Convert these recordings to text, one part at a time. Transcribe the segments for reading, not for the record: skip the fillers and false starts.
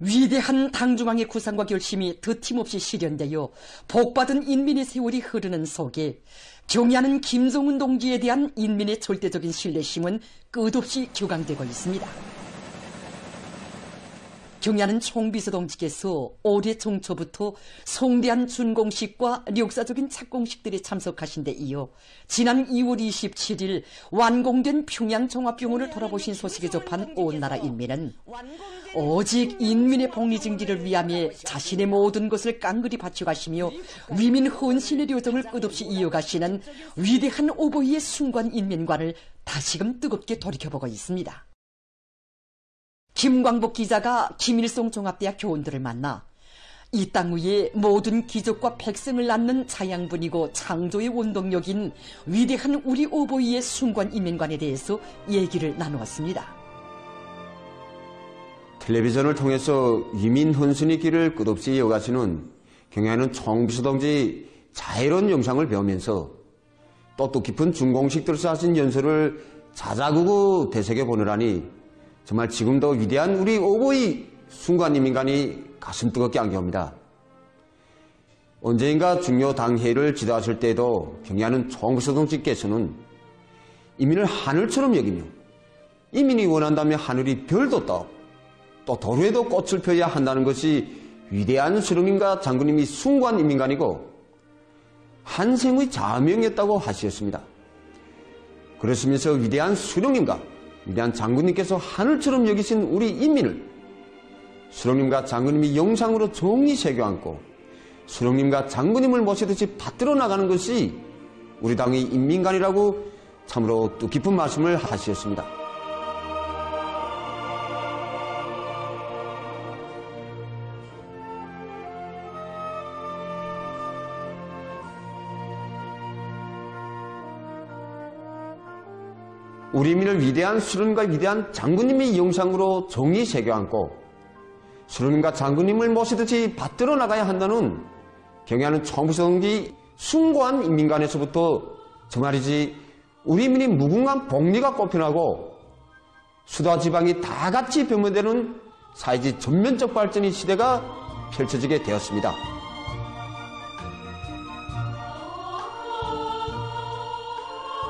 위대한 당중앙의 구상과 결심이 드팀없이 실현되어 복받은 인민의 세월이 흐르는 속에 경야하는 김정은 동지에 대한 인민의 절대적인 신뢰심은 끝없이 격앙되고 있습니다. 경야하는 총비서동지께서 올해 정초부터 성대한 준공식과 역사적인 착공식들에 참석하신 데 이어 지난 2월 27일 완공된 평양종합병원을 돌아보신 소식에 접한 온 나라 인민은 오직 인민의 복리증진을 위함에 자신의 모든 것을 깡그리 바쳐가시며 위민 헌신의 요정을 끝없이 이어가시는 위대한 오보이의 순관 인민관을 다시금 뜨겁게 돌이켜보고 있습니다. 김광복 기자가 김일성 종합대학 교원들을 만나 이 땅 위에 모든 기적과 백성을 낳는 자양분이고 창조의 원동력인 위대한 우리 오보이의 순관 인민관에 대해서 얘기를 나누었습니다. 텔레비전을 통해서 위민 헌신의 길을 끝없이 이어가시는 경야하는 총비서동지 자애로운 영상을 배우면서 또 뜻깊은 준공식들에서 하신 연설을 자자구구 되새겨보느라니 정말 지금도 위대한 우리 오보이 순관인민관이 가슴 뜨겁게 안겨옵니다. 언제인가 중요 당회를 지도하실 때에도 경야하는 총비서동지께서는 인민을 하늘처럼 여기며 인민이 원한다면 하늘이 별도 또 도로에도 꽃을 펴야 한다는 것이 위대한 수령님과 장군님이 순관인민관이고 한생의 자명이었다고 하셨습니다. 그렇으면서 위대한 수령님과 위대한 장군님께서 하늘처럼 여기신 우리 인민을 수령님과 장군님이 영상으로 정리 새겨안고 수령님과 장군님을 모시듯이 받들어 나가는 것이 우리 당의 인민관이라고 참으로 뜻깊은 말씀을 하셨습니다. 우리 인민을 위대한 수령님과 위대한 장군님의 영상으로 정리 새겨안고 수령님과 장군님을 모시듯이 받들어 나가야 한다는 경야하는 총비서동지 순관 인민관에서부터 정말이지 우리 인민이 무궁한 복리가 꽃피나고 수도와 지방이 다 같이 변모되는 사회주의 전면적 발전의 시대가 펼쳐지게 되었습니다.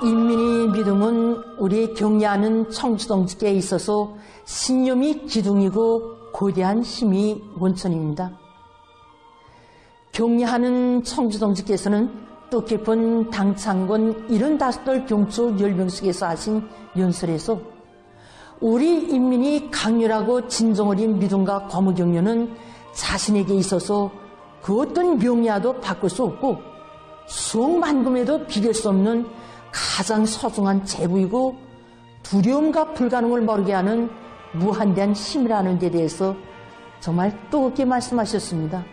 인민의 믿음은 우리 경야하는 총비서동지께 있어서 신념이 기둥이고 거대한 힘이 원천입니다. 경야하는 총비서동지께서는 뜻깊은 당창건 75돌 경초 열병식에서 하신 연설에서 우리 인민이 강렬하고 진정 어린 믿음과 거무경륜은 자신에게 있어서 그 어떤 명예와도 바꿀 수 없고 수억만금에도 비길 수 없는 가장 소중한 재부이고 두려움과 불가능을 모르게 하는 무한대한 힘이라는 데 대해서 정말 뜨겁게 말씀하셨습니다.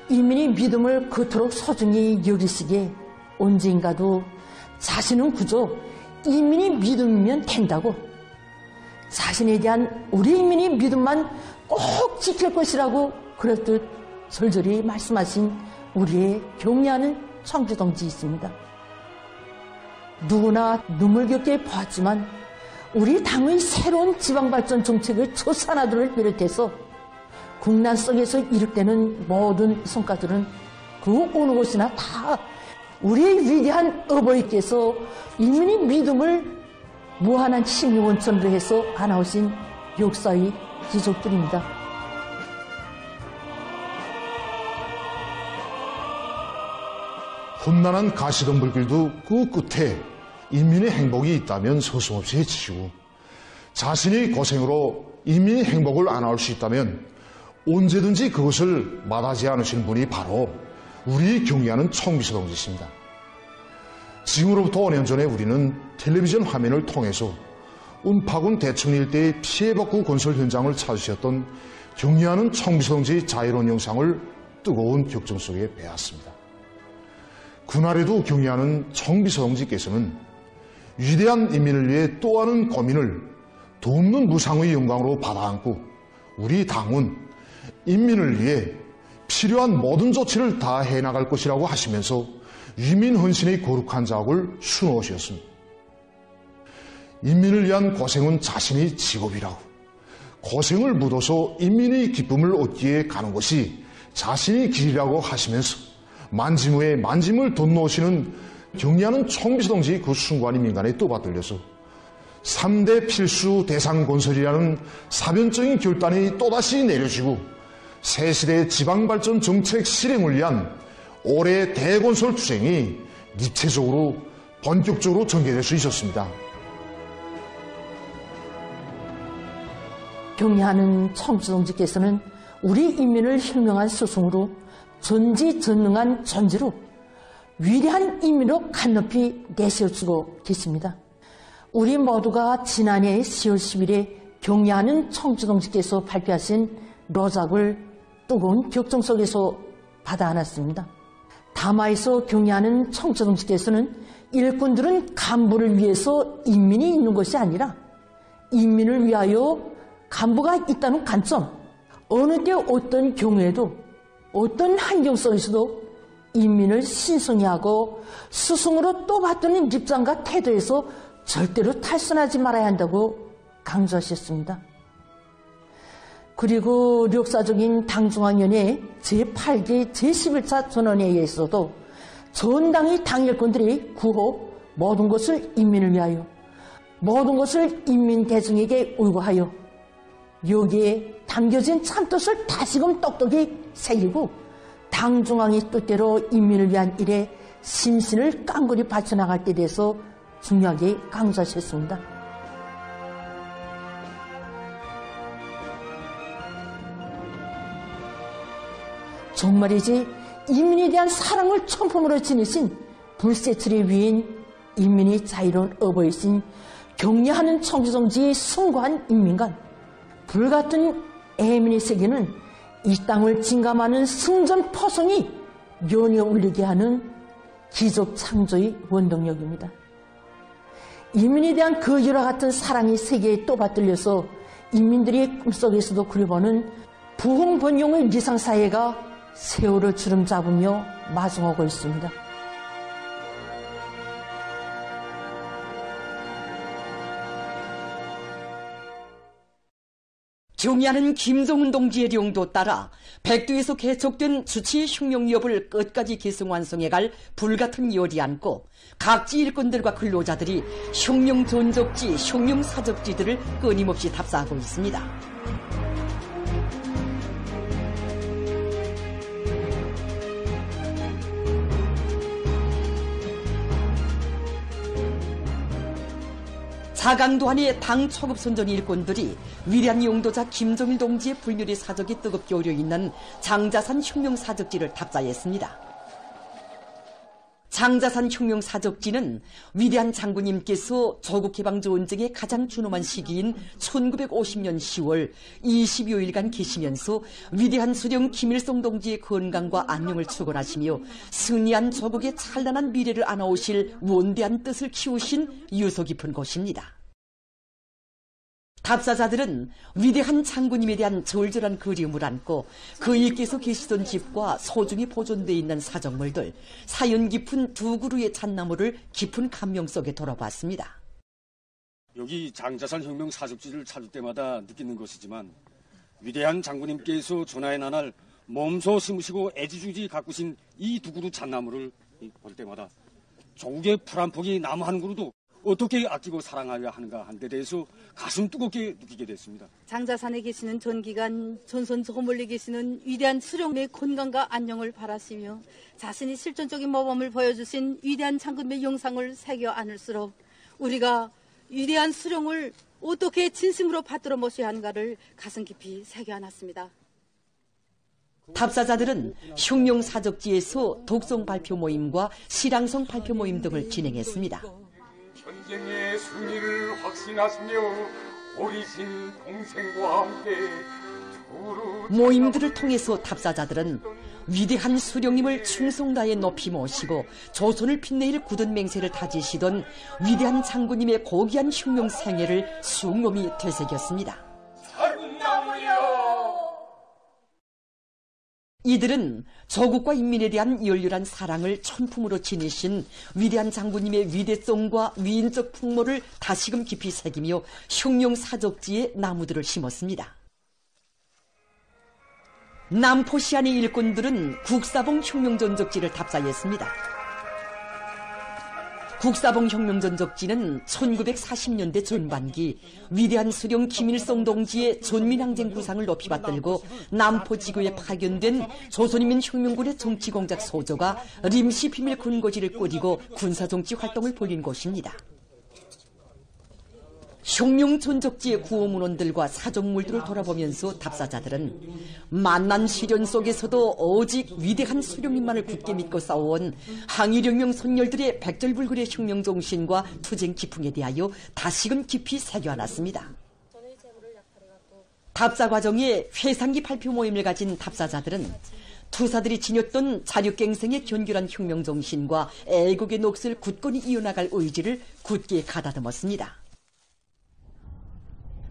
인민이 믿음을 그토록 소중히 여기시기에 언젠가도 자신은 그저 인민이 믿음이면 된다고 자신에 대한 우리 인민이 믿음만 꼭 지킬 것이라고 그렇듯 절절히 말씀하신 우리의 경야하는 총비서동지 있습니다. 누구나 눈물겹게 보았지만 우리 당의 새로운 지방발전 정책의 초산화들을 비롯해서 국난 속에서 이룩되는 모든 성과들은 그 어느 곳이나 다 우리의 위대한 어버이께서 인민의 믿음을 무한한 힘의 원천으로 해서 안아오신 역사의 기적들입니다. 험난한 가시덤불길도 그 끝에 인민의 행복이 있다면 서슴없이 해치시고 자신의 고생으로 인민의 행복을 안아올 수 있다면 언제든지 그것을 마다하지 않으시는 분이 바로 우리 경야하는 총비서동지십니다. 지금으로부터 5년 전에 우리는 텔레비전 화면을 통해서 은파군 대천 일대의 피해복구 건설 현장을 찾으셨던 경야하는 총비서동지 자유로운 영상을 뜨거운 격정 속에 배웠습니다. 그날에도 경야하는 총비서동지께서는 위대한 인민을 위해 또 하는 고민을 돕는 무상의 영광으로 받아안고 우리 당은 인민을 위해 필요한 모든 조치를 다 해나갈 것이라고 하시면서 위민 헌신의 거룩한 자업을 수놓으셨습니다. 인민을 위한 고생은 자신의 직업이라고 고생을 묻어서 인민의 기쁨을 얻기에 가는 것이 자신의 길이라고 하시면서 만짐 후에 만짐을 덧놓으시는 경리하는 총비서동지 그 숭고한 인민간에 떠받들려서 3대 필수 대상 건설이라는 사변적인 결단이 또다시 내려지고 새시대 지방발전 정책 실행을 위한 올해 대건설 투쟁이 입체적으로 본격적으로 전개될 수 있었습니다. 경리하는 총비서동지께서는 우리 인민을 혁명한 스승으로 전지전능한 존재로 위대한 인민으로 간높이 내세워주고 계십니다. 우리 모두가 지난해 10월 10일에 경리하는 총비서동지께서 발표하신 로작을 뜨거운 격정 속에서 받아 안았습니다. 담화에서 경리하는 총비서동지께서는 일꾼들은 간부를 위해서 인민이 있는 것이 아니라 인민을 위하여 간부가 있다는 관점, 어느 때 어떤 경우에도 어떤 환경 속에서도 인민을 신성히 하고 스승으로 떠받드는 입장과 태도에서 절대로 탈선하지 말아야 한다고 강조하셨습니다. 그리고 역사적인 당중앙위원회 제8기 제11차 전원회의에서도 전당의 당일꾼들이 구호 모든 것을 인민을 위하여 모든 것을 인민 대중에게 의거하여 여기에 담겨진 참뜻을 다시금 똑똑히 새기고 당중앙의 뜻대로 인민을 위한 일에 심신을 깡그리 바쳐나갈 때 대해서 중요하게 강조하셨습니다. 정말이지 인민에 대한 사랑을 천품으로 지니신 불세출의 위인 인민이 자유로운 어버이신 경리하는 총비서동지의 숭고한 인민간, 불같은 애민의 세계는 이 땅을 진감하는 승전 포성이 연이어 울리게 하는 기적 창조의 원동력입니다. 인민에 대한 그 열화 같은 사랑이 세계에 떠받들려서 인민들의 꿈속에서도 그려보는 부흥번영의 리상사회가 세월을 주름 잡으며 마중하고 있습니다. 경리하는 김정은 동지의 령도 따라 백두에서 개척된 주치 흉룡기업을 끝까지 계승완성해갈 불같은 열이 안고 각지 일꾼들과 근로자들이 흉룡 존적지, 흉룡 사적지들을 끊임없이 답사하고 있습니다. 자강도안의 당 초급 선전 일꾼들이 위대한 용도자 김정일 동지의 불멸의 사적이 뜨겁게 오려있는 장자산 흉룡 사적지를 답사했습니다. 장자산 흉룡 사적지는 위대한 장군님께서 조국해방 전쟁의 가장 준엄한 시기인 1950년 10월 20여일간 계시면서 위대한 수령 김일성 동지의 건강과 안녕을 축원하시며 승리한 조국의 찬란한 미래를 안아오실 원대한 뜻을 키우신 유서 깊은 곳입니다. 답사자들은 위대한 장군님에 대한 절절한 그리움을 안고 그일께서 계시던 집과 소중히 보존되어 있는 사적물들, 사연 깊은 두 그루의 잣나무를 깊은 감명 속에 돌아봤습니다. 여기 장자산 혁명 사적지를 찾을 때마다 느끼는 것이지만 위대한 장군님께서 전하의 나날 몸소 심으시고 애지중지 가꾸신 이 두 그루 잣나무를 볼 때마다 조국의 풀 한 폭이 나무 한 그루도 어떻게 아끼고 사랑하여야 하는가 하는 데 대해서 가슴 뜨겁게 느끼게 됐습니다. 장자산에 계시는 전기간 전선 저 멀리 계시는 위대한 수령의 건강과 안녕을 바라시며 자신이 실존적인 모범을 보여주신 위대한 장군의 영상을 새겨 안을수록 우리가 위대한 수령을 어떻게 진심으로 받들어 모셔야 하는가를 가슴 깊이 새겨 안았습니다. 답사자들은 흉룡 사적지에서 독송 발표 모임과 시랑성 발표 모임 등을 진행했습니다. 전쟁의 승리를 확신하시며 어리신 동생과 함께 모임들을 통해서 답사자들은 위대한 수령님을 충성 다해 높이 모시고 조선을 빛내일 굳은 맹세를 다지시던 위대한 장군님의 고귀한 흉룡 생애를 숭늉이 되새겼습니다. 이들은 조국과 인민에 대한 열렬한 사랑을 천품으로 지니신 위대한 장군님의 위대성과 위인적 풍모를 다시금 깊이 새기며 흉룡 사적지에 나무들을 심었습니다. 남포시안의 일꾼들은 국사봉 혁명전적지를 답사했습니다. 국사봉 혁명전적지는 1940년대 전반기 위대한 수령 김일성 동지의 전민항쟁 구상을 높이 받들고 남포지구에 파견된 조선인민혁명군의 정치공작 소조가 림시비밀 군고지를 꾸리고 군사정치 활동을 벌인 곳입니다. 혁명전적지의 구호문원들과 사정물들을 돌아보면서 답사자들은 만난 시련 속에서도 오직 위대한 수령님만을 굳게 믿고 싸워온 항일혁명 선열들의 백절불굴의 혁명정신과 투쟁 기풍에 대하여 다시금 깊이 새겨안았습니다. 답사 과정에 회상기 발표 모임을 가진 답사자들은 투사들이 지녔던 자력갱생의 견결한 혁명정신과 애국의 몫을 굳건히 이어나갈 의지를 굳게 가다듬었습니다.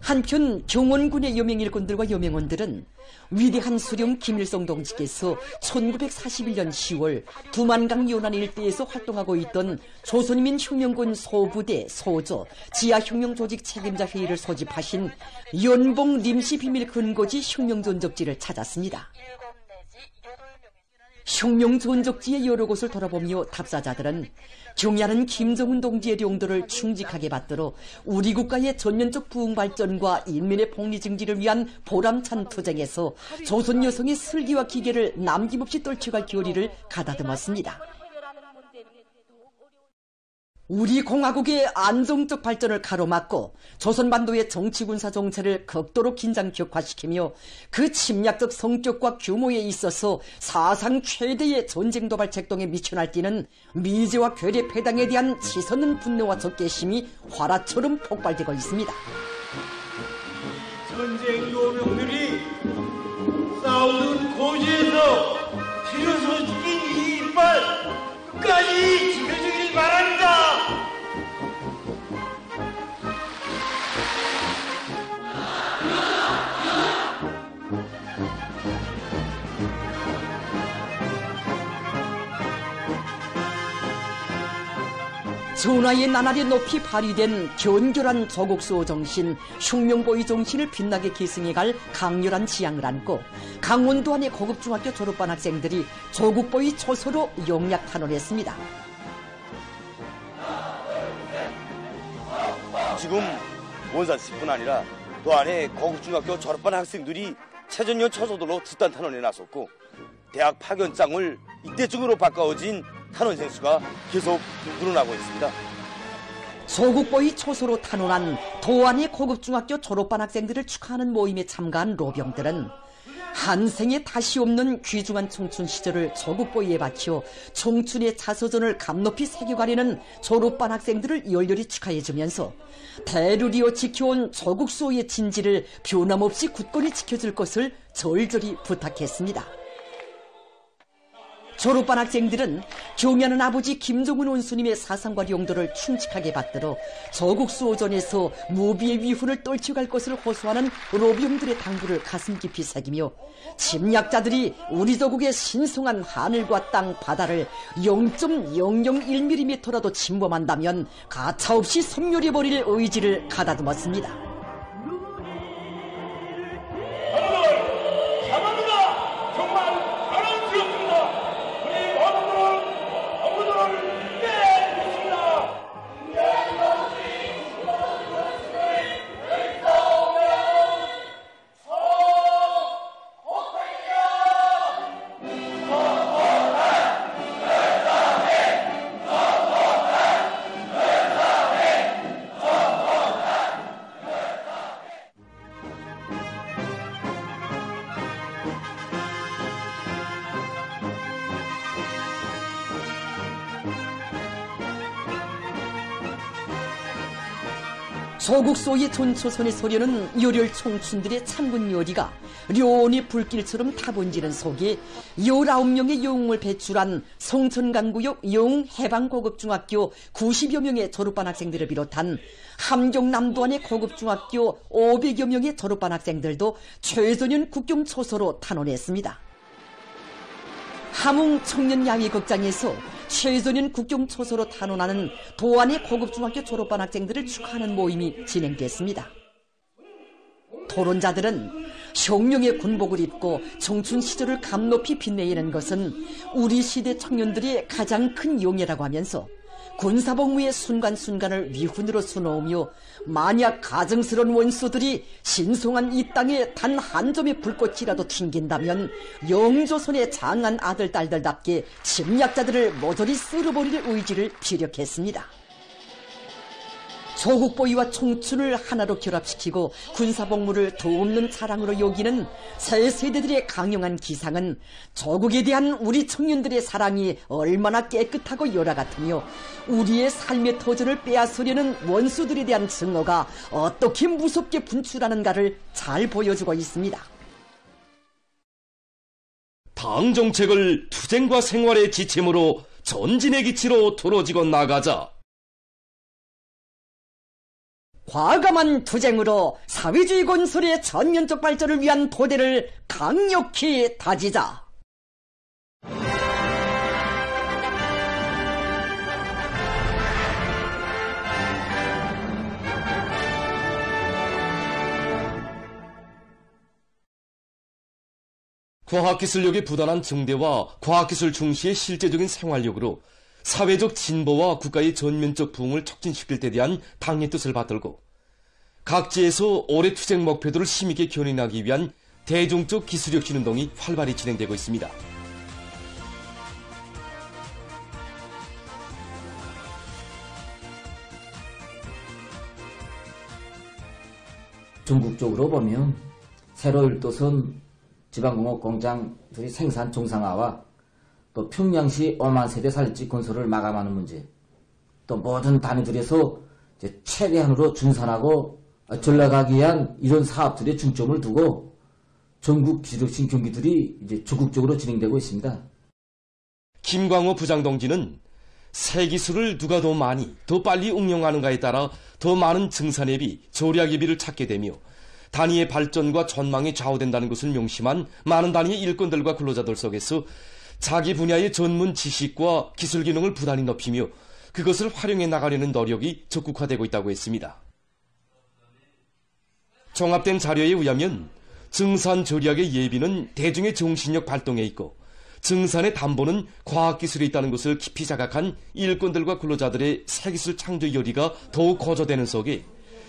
한편 경원군의 여명일꾼들과 여명원들은 위대한 수령 김일성 동지께서 1941년 10월 두만강 연안 일대에서 활동하고 있던 조선인민혁명군 소부대, 소조, 지하혁명조직 책임자 회의를 소집하신 연봉 림시비밀 근거지 혁명전적지를 찾았습니다. 혁명전적지의 여러 곳을 돌아보며 답사자들은 경야는 김정은 동지의 용도를 충직하게 받들어 우리 국가의 전면적 부흥 발전과 인민의 복리 증진을 위한 보람찬 투쟁에서 조선 여성의 슬기와 기계를 남김없이 떨쳐갈 결의를 가다듬었습니다. 우리 공화국의 안정적 발전을 가로막고 조선반도의 정치군사 정체를 극도로 긴장 격화시키며 그 침략적 성격과 규모에 있어서 사상 최대의 전쟁 도발 책동에 미쳐 날뛰는 미제와 괴뢰 패당에 대한 치솟는 분노와 적개심이 화라처럼 폭발되고 있습니다. 전쟁 요병들이 싸우는 고지에서 필요소 지킨 이 이빨 끝까지 지켜주길 바랍니다. 전하의 나날이 높이 발휘된 견결한 조국수호 정신, 혁명보위 정신을 빛나게 계승해갈 강렬한 지향을 안고 강원도 안의 고급중학교 졸업반 학생들이 조국보위 초소로 용약 탄원했습니다. 지금 원산씨뿐 아니라 또 안에 고급중학교 졸업반 학생들이 최전년 초소들로 집단 탄원에 나섰고 대학 파견장을 이때쯤으로 바꿔진 탄원생 수가 계속 늘어나고 있습니다. 조국보위 초소로 탄원한 도안의 고급중학교 졸업반 학생들을 축하하는 모임에 참가한 로병들은 한 생에 다시 없는 귀중한 청춘 시절을 조국보위에 바쳐 청춘의 자서전을 감높이 새겨가려는 졸업반 학생들을 열렬히 축하해주면서 대를 지켜온 조국수호의 진지를 변함없이 굳건히 지켜줄 것을 절절히 부탁했습니다. 졸업반 학생들은 경야는 아버지 김정은 원수님의 사상과 용도를 충직하게 받들어 조국수호전에서 무비의 위훈을 떨쳐갈 것을 호소하는 로병들의 당부를 가슴 깊이 새기며 침략자들이 우리 조국의 신성한 하늘과 땅, 바다를 0.001mm라도 침범한다면 가차없이 섬멸해버릴 의지를 가다듬었습니다. 조국수호의 전초선에 서려는 열혈 청춘들의 참군 열의가 료온의 불길처럼 타번지는 속에 19명의 영웅을 배출한 성천강구역 영웅해방고급중학교 90여 명의 졸업반 학생들을 비롯한 함경남도안의 고급중학교 500여 명의 졸업반 학생들도 최전현 국경초소로 탄원했습니다. 함흥 청년야외극장에서 최전현 국경초소로 탄원하는 도안의 고급중학교 졸업반 학생들을 축하하는 모임이 진행됐습니다. 토론자들은 흉룡의 군복을 입고 청춘 시절을 감높이 빛내는 것은 우리 시대 청년들의 가장 큰 용예라고 하면서 군사복무의 순간순간을 위훈으로 수놓으며 만약 가증스러운 원수들이 신성한 이 땅에 단 한 점의 불꽃이라도 튕긴다면 영조선의 장한 아들 딸들답게 침략자들을 모조리 쓸어버릴 의지를 피력했습니다. 조국보위와 청춘을 하나로 결합시키고 군사복무를 도없는 자랑으로 여기는 새 세대들의 강용한 기상은 조국에 대한 우리 청년들의 사랑이 얼마나 깨끗하고 열화 같으며 우리의 삶의 터전을 빼앗으려는 원수들에 대한 증오가 어떻게 무섭게 분출하는가를 잘 보여주고 있습니다. 당 정책을 투쟁과 생활의 지침으로 전진의 기치로 두어지고 나가자. 과감한 투쟁으로 사회주의 건설의 전면적 발전을 위한 토대를 강력히 다지자. 과학기술력의 부단한 증대와 과학기술 중시의 실제적인 생활력으로 사회적 진보와 국가의 전면적 부흥을 촉진시킬 데 대한 당의 뜻을 받들고 각지에서 올해 투쟁 목표들을 심있게 견인하기 위한 대중적 기술혁신 운동이 활발히 진행되고 있습니다. 전국적으로 보면 새로 일도선 지방공업 공장들이 생산 정상화와 또 평양시 5만 세대 살집 건설을 마감하는 문제, 또 모든 단위들에서 이제 최대한으로 준산하고 전락하기 위한 이런 사업들에 중점을 두고 전국 기술혁신 경기들이 이제 적극적으로 진행되고 있습니다. 김광호 부장동지는 새 기술을 누가 더 많이, 더 빨리 응용하는가에 따라 더 많은 증산예비, 조략예비를 찾게 되며 단위의 발전과 전망이 좌우된다는 것을 명심한 많은 단위의 일꾼들과 근로자들 속에서 자기 분야의 전문 지식과 기술 기능을 부단히 높이며 그것을 활용해 나가려는 노력이 적극화되고 있다고 했습니다. 종합된 자료에 의하면 증산 조략의 예비는 대중의 정신력 발동에 있고 증산의 담보는 과학기술에 있다는 것을 깊이 자각한 일꾼들과 근로자들의 새기술 창조 열의가 더욱 고조되는 속에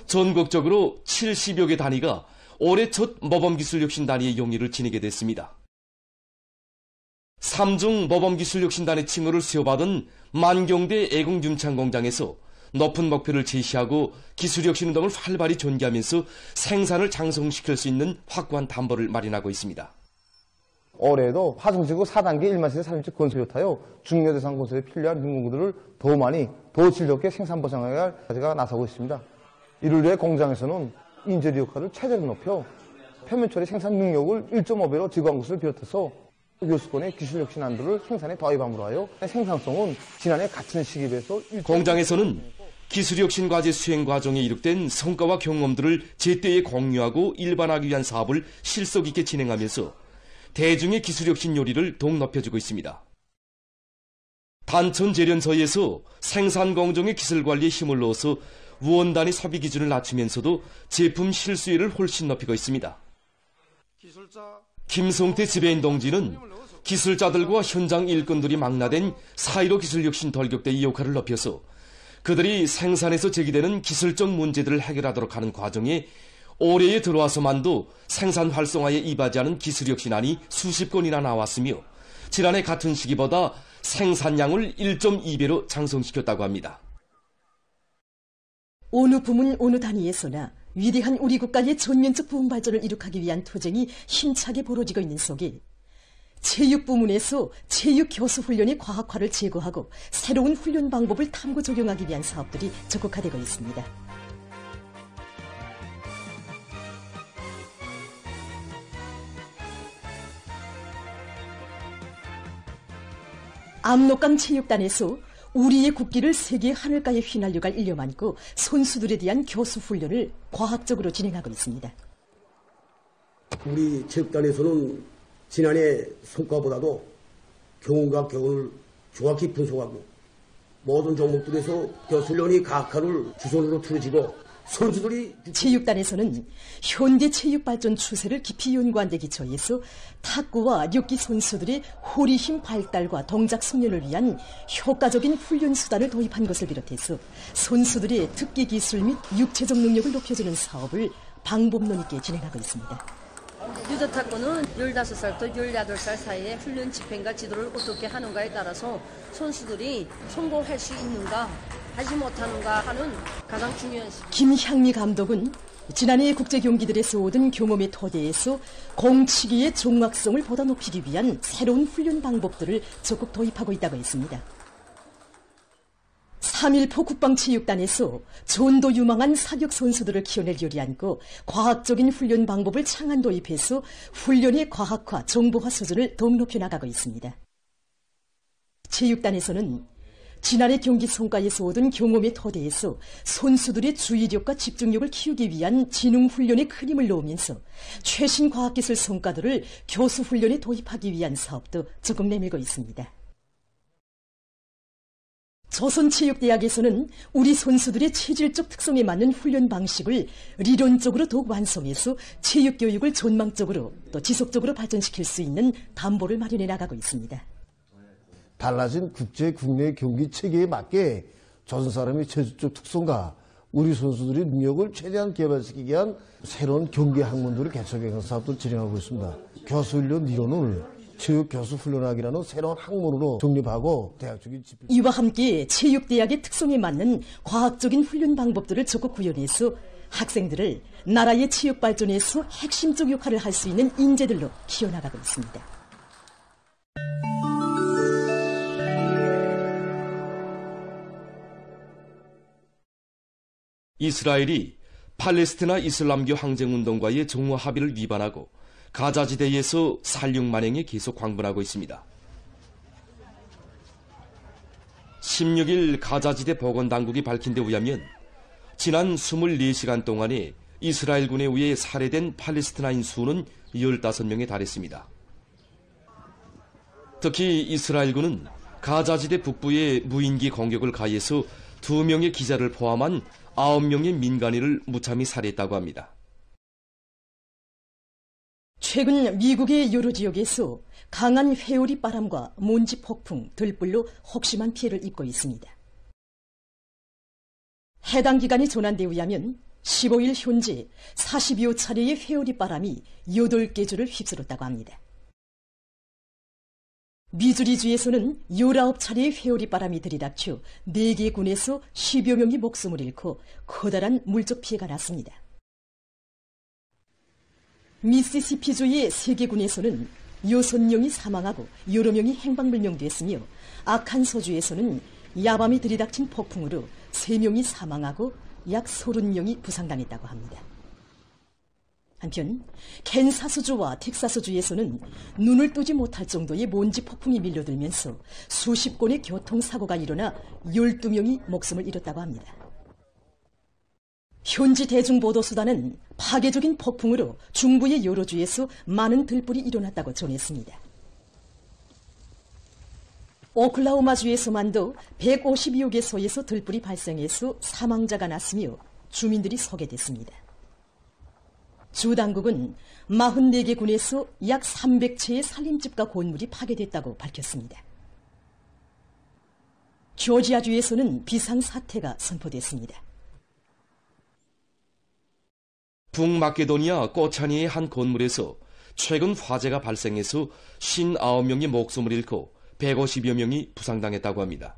전국적으로 70여 개 단위가 올해 첫 모범기술혁신 단위의 용의를 지니게 됐습니다. 3중 모범기술혁신단의 칭호를 수여받은 만경대 애국윤창공장에서 높은 목표를 제시하고 기술혁신운동을 활발히 전개하면서 생산을 장성시킬 수 있는 확고한 담보를 마련하고 있습니다. 올해에도 화성지구 4단계 1만 세대 살림집 건설을 비롯하여 중요대상 건설에 필요한 인공구들을 더 많이, 더 질좋게 생산 보장하게 할 가지가 나서고 있습니다. 이를 위해 공장에서는 인재리 역할을 최대로 높여 표면 처리 생산 능력을 1.5배로 증가한 것을 비롯해서 교수권의 기술혁신 안도를 생산에 도입함으로 하여 생산성은 지난해 같은 시기에 비해서 공장에서는 기술혁신 과제 수행 과정에 이룩된 성과와 경험들을 제때에 공유하고 일반화하기 위한 사업을 실속 있게 진행하면서 대중의 기술혁신 요리를 더욱 높여주고 있습니다. 단천 재련소에서 생산 공정의 기술 관리에 힘을 넣어서 원단위 소비 기준을 낮추면서도 제품 실수율을 훨씬 높이고 있습니다. 김성태 지배인 동지는 기술자들과 현장 일꾼들이 망라된 4.15 기술혁신 돌격대의 역할을 높여서 그들이 생산에서 제기되는 기술적 문제들을 해결하도록 하는 과정에 올해에 들어와서만도 생산 활성화에 이바지하는 기술혁신안이 수십 건이나 나왔으며 지난해 같은 시기보다 생산량을 1.2배로 장성시켰다고 합니다. 어느 부문 어느 단위에서나 위대한 우리 국가의 전면적 부흥 발전을 이룩하기 위한 투쟁이 힘차게 벌어지고 있는 속에 체육 부문에서 체육 교수 훈련의 과학화를 제고하고 새로운 훈련 방법을 탐구 적용하기 위한 사업들이 적극화되고 있습니다. 압록강 체육단에서 우리의 국기를 세계 하늘가에 휘날려갈 일념 안고 선수들에 대한 교수 훈련을 과학적으로 진행하고 있습니다. 우리 체육단에서는 지난해 성과보다도 경운과 경운을 정확히 분석하고 모든 종목들에서 교수 훈련이 과학화를 주선으로 틀어지고 선수들이 체육단에서는 현대 체육 발전 추세를 깊이 연구한 데 기초해서 탁구와 력기 선수들의 호리힘 발달과 동작 숙련을 위한 효과적인 훈련 수단을 도입한 것을 비롯해서 선수들의 특기 기술 및 육체적 능력을 높여주는 사업을 방법론 있게 진행하고 있습니다. 유도 탁구는 15살부터 18살 사이에 훈련 집행과 지도를 어떻게 하는가에 따라서 선수들이 성공할 수 있는가 하지 못하는가 하는 가장 중요한 김향미 감독은 지난해 국제경기들에서 얻은 경험의 토대에서 공치기의 정확성을 보다 높이기 위한 새로운 훈련 방법들을 적극 도입하고 있다고 했습니다. 3.1포 국방체육단에서 전도 유망한 사격 선수들을 키워낼 요리안고 과학적인 훈련 방법을 창안 도입해서 훈련의 과학화, 정보화 수준을 더욱 높여나가고 있습니다. 체육단에서는 지난해 경기 성과에서 얻은 경험의 토대에서 선수들의 주의력과 집중력을 키우기 위한 지능 훈련에 큰 힘을 놓으면서 최신 과학기술 성과들을 교수 훈련에 도입하기 위한 사업도 적극 내밀고 있습니다. 조선체육대학에서는 우리 선수들의 체질적 특성에 맞는 훈련 방식을理論적으로 더욱 완성해서 체육교육을 전망적으로 또 지속적으로 발전시킬 수 있는 담보를 마련해 나가고 있습니다. 달라진 국제, 국내 경기 체계에 맞게 조선 사람의 체질적 특성과 우리 선수들의 능력을 최대한 개발시키기 위한 새로운 경기 학문들을 개척하는 사업도 진행하고 있습니다. 교수훈련 이론을 체육교수훈련학이라는 새로운 학문으로 정립하고 대학적인 이와 함께 체육대학의 특성에 맞는 과학적인 훈련 방법들을 적극 구현해서 학생들을 나라의 체육 발전에서 핵심적 역할을 할 수 있는 인재들로 키워나가고 있습니다. 이스라엘이 팔레스티나 이슬람교 항쟁운동과의 정오 합의를 위반하고 가자지대에서 살육 만행에 계속 광분하고 있습니다. 16일 가자지대 보건당국이 밝힌 데 의하면 지난 24시간 동안에 이스라엘군에 의해 살해된 팔레스티나인 수는 15명에 달했습니다. 특히 이스라엘군은 가자지대 북부에 무인기 공격을 가해서 2명의 기자를 포함한 9명의 민간인을 무참히 살해했다고 합니다. 최근 미국의 여러 지역에서 강한 회오리 바람과 먼지 폭풍, 들불로 혹심한 피해를 입고 있습니다. 해당 기관이 전한 데 의하면 15일 현재 42여 차례의 회오리 바람이 8개 주를 휩쓸었다고 합니다. 미주리주에서는 19차례의 회오리 바람이 들이닥쳐 4개 군에서 10여 명이 목숨을 잃고 커다란 물적 피해가 났습니다. 미시시피주의 3개 군에서는 6명이 사망하고 여러 명이 행방불명됐으며 아칸소주에서는 야밤에 들이닥친 폭풍으로 3명이 사망하고 약 30명이 부상당했다고 합니다. 한편 캔사스주와 텍사스주에서는 눈을 뜨지 못할 정도의 먼지 폭풍이 밀려들면서 수십 건의 교통사고가 일어나 12명이 목숨을 잃었다고 합니다. 현지 대중보도수단은 파괴적인 폭풍으로 중부의 여러 주에서 많은 들불이 일어났다고 전했습니다. 오클라호마주에서만도 152여 개소에서 들불이 발생해서 사망자가 났으며 주민들이 소개됐습니다. 주 당국은 44개 군에서 약 300채의 살림집과 건물이 파괴됐다고 밝혔습니다. 조지아주에서는 비상사태가 선포됐습니다. 북마케도니아 꼬차니의 한 건물에서 최근 화재가 발생해서 59명이 목숨을 잃고 150여 명이 부상당했다고 합니다.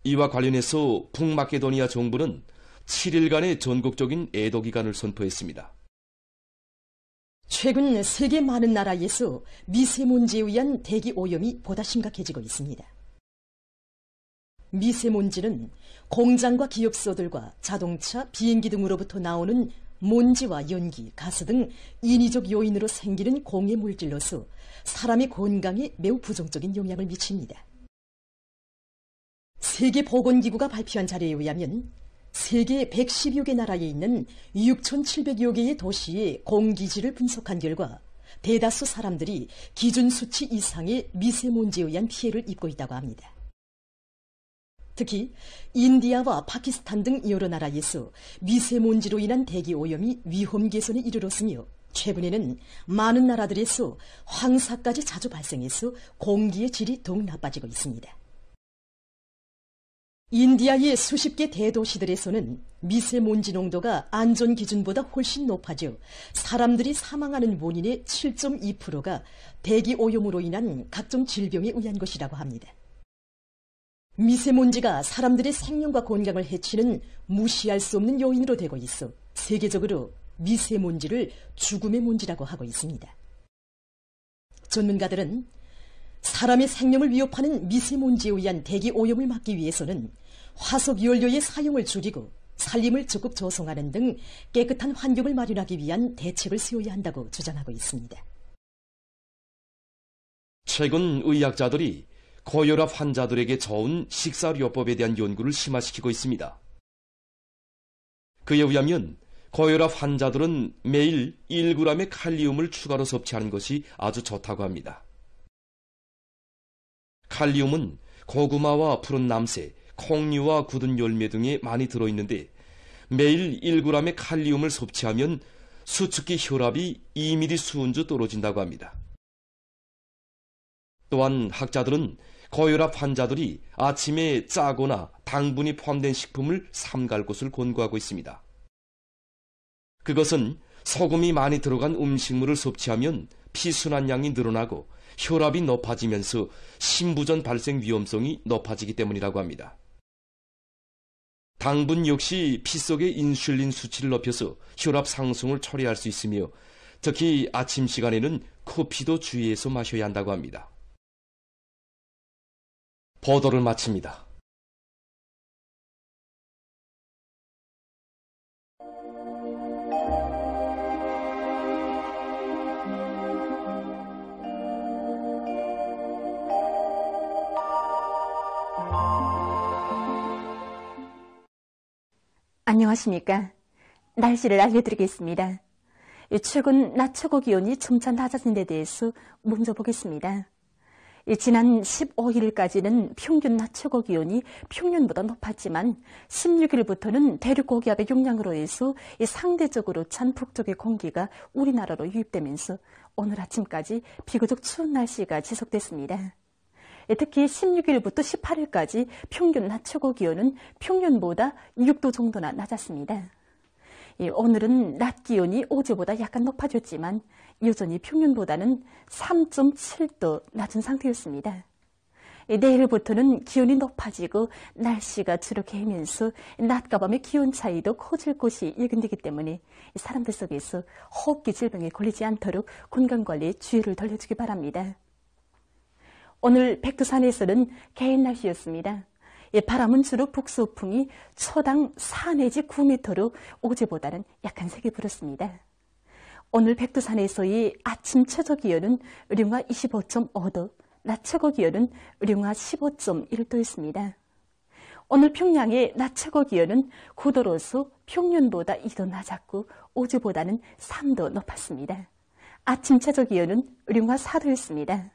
이와 관련해서 북마케도니아 정부는 7일간의 전국적인 애도 기간을 선포했습니다. 최근 세계 많은 나라에서 미세먼지에 의한 대기 오염이 보다 심각해지고 있습니다. 미세먼지는 공장과 기업소들과 자동차, 비행기 등으로부터 나오는 먼지와 연기, 가스 등 인위적 요인으로 생기는 공해 물질로서 사람의 건강에 매우 부정적인 영향을 미칩니다. 세계보건기구가 발표한 자료에 의하면 세계 110여 개 나라에 있는 6,700여 개의 도시의 공기질을 분석한 결과 대다수 사람들이 기준 수치 이상의 미세먼지에 의한 피해를 입고 있다고 합니다. 특히 인디아와 파키스탄 등 여러 나라에서 미세먼지로 인한 대기 오염이 위험 개선에 이르렀으며 최근에는 많은 나라들에서 황사까지 자주 발생해서 공기의 질이 더욱 나빠지고 있습니다. 인디아의 수십 개 대도시들에서는 미세먼지 농도가 안전 기준보다 훨씬 높아져 사람들이 사망하는 원인의 7.2%가 대기 오염으로 인한 각종 질병에 의한 것이라고 합니다. 미세먼지가 사람들의 생명과 건강을 해치는 무시할 수 없는 요인으로 되고 있어 세계적으로 미세먼지를 죽음의 먼지라고 하고 있습니다. 전문가들은 사람의 생명을 위협하는 미세먼지에 의한 대기 오염을 막기 위해서는 화석 연료의 사용을 줄이고 산림을 적극 조성하는 등 깨끗한 환경을 마련하기 위한 대책을 세워야 한다고 주장하고 있습니다. 최근 의학자들이 고혈압 환자들에게 좋은 식사요법에 대한 연구를 심화시키고 있습니다. 그에 의하면 고혈압 환자들은 매일 1g의 칼륨을 추가로 섭취하는 것이 아주 좋다고 합니다. 칼륨은 고구마와 푸른 남새, 콩류와 굳은 열매 등에 많이 들어있는데 매일 1g의 칼륨을 섭취하면 수축기 혈압이 2mm 수은주 떨어진다고 합니다. 또한 학자들은 고혈압 환자들이 아침에 짜거나 당분이 포함된 식품을 삼갈 것을 권고하고 있습니다. 그것은 소금이 많이 들어간 음식물을 섭취하면 피순환량이 늘어나고 혈압이 높아지면서 심부전 발생 위험성이 높아지기 때문이라고 합니다. 당분 역시 피 속의 인슐린 수치를 높여서 혈압 상승을 초래할 수 있으며 특히 아침 시간에는 커피도 주의해서 마셔야 한다고 합니다. 보도를 마칩니다. 안녕하십니까. 날씨를 알려드리겠습니다. 최근 낮 최고 기온이 점차 낮아진 데 대해서 먼저 보겠습니다. 지난 15일까지는 평균 낮 최고 기온이 평년보다 높았지만 16일부터는 대륙 고기압의 영향으로 해서 상대적으로 찬 북쪽의 공기가 우리나라로 유입되면서 오늘 아침까지 비교적 추운 날씨가 지속됐습니다. 특히 16일부터 18일까지 평균 낮 최고 기온은 평년보다 6도 정도나 낮았습니다. 오늘은 낮 기온이 어제보다 약간 높아졌지만 여전히 평년보다는 3.7도 낮은 상태였습니다. 내일부터는 기온이 높아지고 날씨가 주로 개면서 낮과 밤의 기온 차이도 커질 것이 예견되기 때문에 사람들 속에서 호흡기 질병에 걸리지 않도록 건강관리에 주의를 돌려주기 바랍니다. 오늘 백두산에서는 개인 날씨였습니다. 바람은 주로 북서풍이 초당 4 내지 9m로 어제보다는 약간 세게 불었습니다. 오늘 백두산에서의 아침 최저 기온은 의령화 25.5도, 낮 최고 기온은 의령화 15.1도였습니다. 오늘 평양의 낮 최고 기온은 9도로서 평년보다 2도 낮았고 어제보다는 3도 높았습니다. 아침 최저 기온은 의령화 4도였습니다.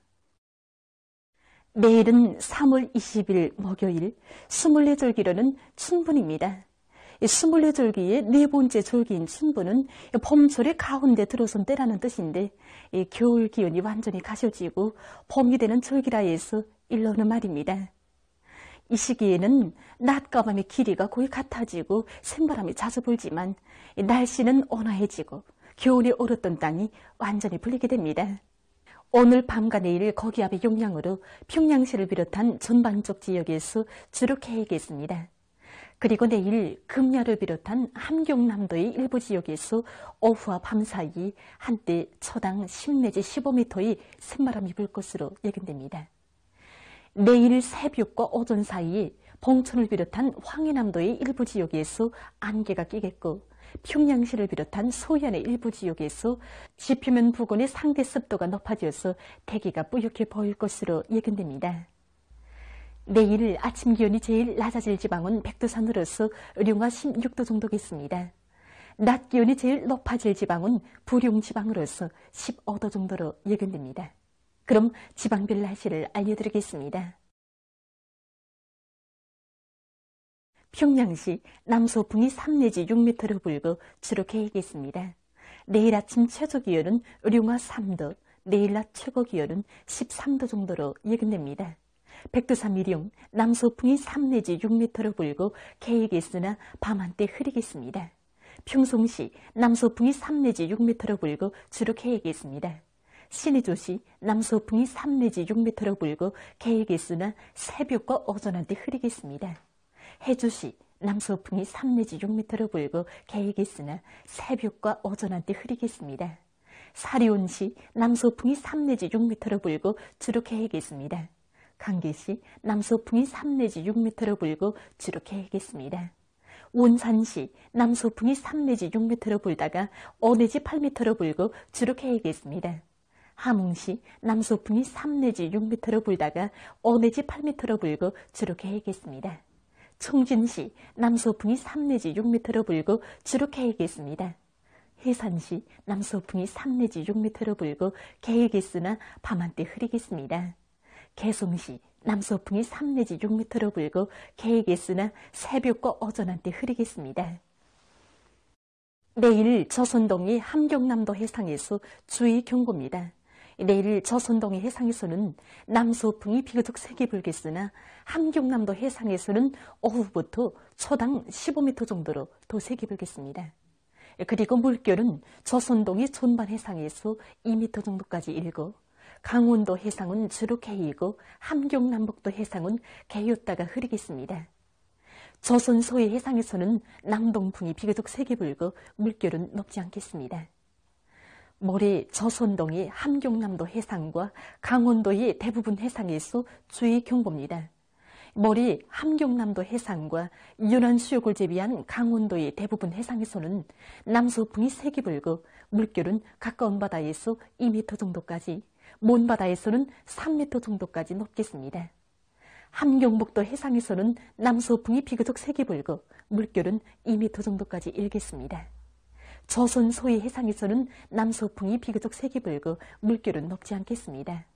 내일은 3월 20일 목요일, 24절기로는 춘분입니다. 24절기의 네 번째 절기인 춘분은 봄철의 가운데 들어선 때라는 뜻인데 겨울 기온이 완전히 가셔지고 봄이 되는 절기라 해서 일러오는 말입니다. 이 시기에는 낮과 밤의 길이가 거의 같아지고 샘바람이 자주 불지만 날씨는 온화해지고 겨울에 얼었던 땅이 완전히 불리게 됩니다. 오늘 밤과 내일 고기압의 영향으로 평양시를 비롯한 전반적 지역에서 주로 개이겠습니다. 그리고 내일 금야를 비롯한 함경남도의 일부 지역에서 오후와 밤 사이 한때 초당 10 내지 15m의 샘바람이 불 것으로 예견됩니다. 내일 새벽과 오전 사이에 봉천을 비롯한 황해남도의 일부 지역에서 안개가 끼겠고 평양시를 비롯한 소현의 일부 지역에서 지표면 부근의 상대 습도가 높아져서 대기가 뿌옇게 보일 것으로 예견됩니다. 내일 아침 기온이 제일 낮아질 지방은 백두산으로서 의령화 16도 정도겠습니다. 낮 기온이 제일 높아질 지방은 부룡 지방으로서 15도 정도로 예견됩니다. 그럼 지방별 날씨를 알려드리겠습니다. 평양시 남서풍이 3 내지 6m로 불고 주로 계획이 있습니다. 내일 아침 최저기온은 룡화 3도, 내일 낮 최고기온은 13도 정도로 예견됩니다. 백두산 미령 남서풍이 3 내지 6m로 불고 계획이 있으나 밤한때 흐리겠습니다. 평송시 남서풍이 3 내지 6m로 불고 주로 계획이 있습니다. 신의조시 남서풍이 3 내지 6m로 불고 계획이 있으나 새벽과 오전한때 흐리겠습니다. 해주시 남서풍이 3 내지 6m로 불고 계획이 있으나 새벽과 오전한때 흐리겠습니다. 사리온시 남서풍이 3 내지 6m로 불고 주로 계획이 있습니다. 강계시 남서풍이 3 내지 6m로 불고 주로 계획이 있습니다. 온산시 남서풍이 3 내지 6m로 불다가 5 내지 8m로 불고 주로 계획이 있습니다. 함흥시 남서풍이 3 내지 6m로 불다가 5 내지 8m로 불고 주로 계획이 있습니다. 청진시 남서풍이 3 내지 6m로 불고 주로 계획이 있습니다. 해산시 남서풍이 3 내지 6m로 불고 계획이 있으나 밤한때 흐리겠습니다. 개성시 남서풍이 3 내지 6m로 불고 계획이 있으나 새벽과 오전한때 흐리겠습니다. 내일 저선동이 함경남도 해상에서 주의 경보입니다. 내일 저선동의 해상에서는 남서풍이 비교적 세게 불겠으나 함경남도 해상에서는 오후부터 초당 15m 정도로 더 세게 불겠습니다. 그리고 물결은 저선동의 존반 해상에서 2m 정도까지 일고 강원도 해상은 주로 개이고 함경남북도 해상은 개였다가 흐리겠습니다. 조선 소해 해상에서는 남동풍이 비교적 세게 불고 물결은 높지 않겠습니다. 모레 조선동의 함경남도 해상과 강원도의 대부분 해상에서 주의 경보입니다. 모레 함경남도 해상과 연안 수역을 제비한 강원도의 대부분 해상에서는 남서풍이 세게 불고 물결은 가까운 바다에서 2m 정도까지, 먼 바다에서는 3m 정도까지 높겠습니다. 함경북도 해상에서는 남서풍이 비교적 세게 불고 물결은 2m 정도까지 일겠습니다. 조선 소해 해상에서는 남서풍이 비교적 세게 불고 물결은 높지 않겠습니다.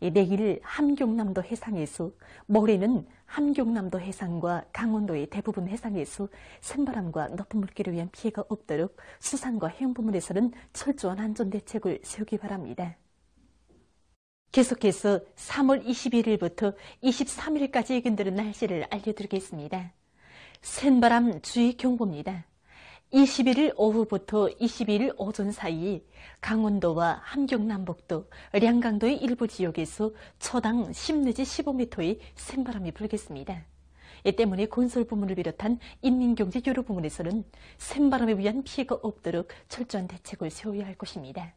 내일 함경남도 해상에서, 모레는 함경남도 해상과 강원도의 대부분 해상에서 센바람과 높은 물결에 의한 피해가 없도록 수산과 해양 부문에서는 철저한 안전 대책을 세우기 바랍니다. 계속해서 3월 21일부터 23일까지 예견되는 날씨를 알려드리겠습니다. 센바람 주의 경보입니다. 21일 오후부터 22일 오전 사이 강원도와 함경남북도, 량강도의 일부 지역에서 초당 10 내지 15m의 센바람이 불겠습니다. 이 때문에 건설 부문을 비롯한 인민경제 여러 부문에서는 센바람에 의한 피해가 없도록 철저한 대책을 세워야 할 것입니다.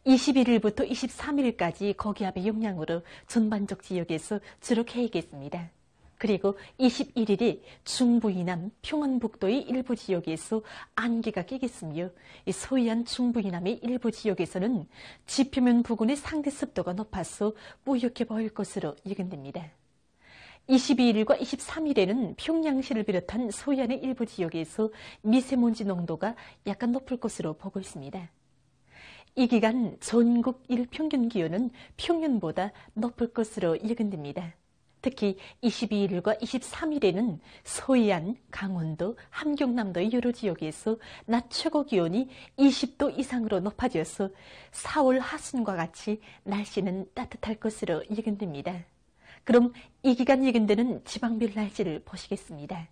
21일부터 23일까지 고기압의 영향으로 전반적 지역에서 주로 개이겠습니다. 그리고 21일이 중부 이남 평안북도의 일부 지역에서 안개가 끼겠으며 서해안 중부 이남의 일부 지역에서는 지표면 부근의 상대 습도가 높아서 뿌옇게 보일 것으로 예견됩니다. 22일과 23일에는 평양시를 비롯한 서해안의 일부 지역에서 미세먼지 농도가 약간 높을 것으로 보고 있습니다. 이 기간 전국 일평균 기온은 평년보다 높을 것으로 예견됩니다. 특히 22일과 23일에는 서해안, 강원도, 함경남도의 여러 지역에서 낮 최고 기온이 20도 이상으로 높아져서 4월 하순과 같이 날씨는 따뜻할 것으로 예견됩니다. 그럼 이 기간 예견되는 지방별 날씨를 보시겠습니다.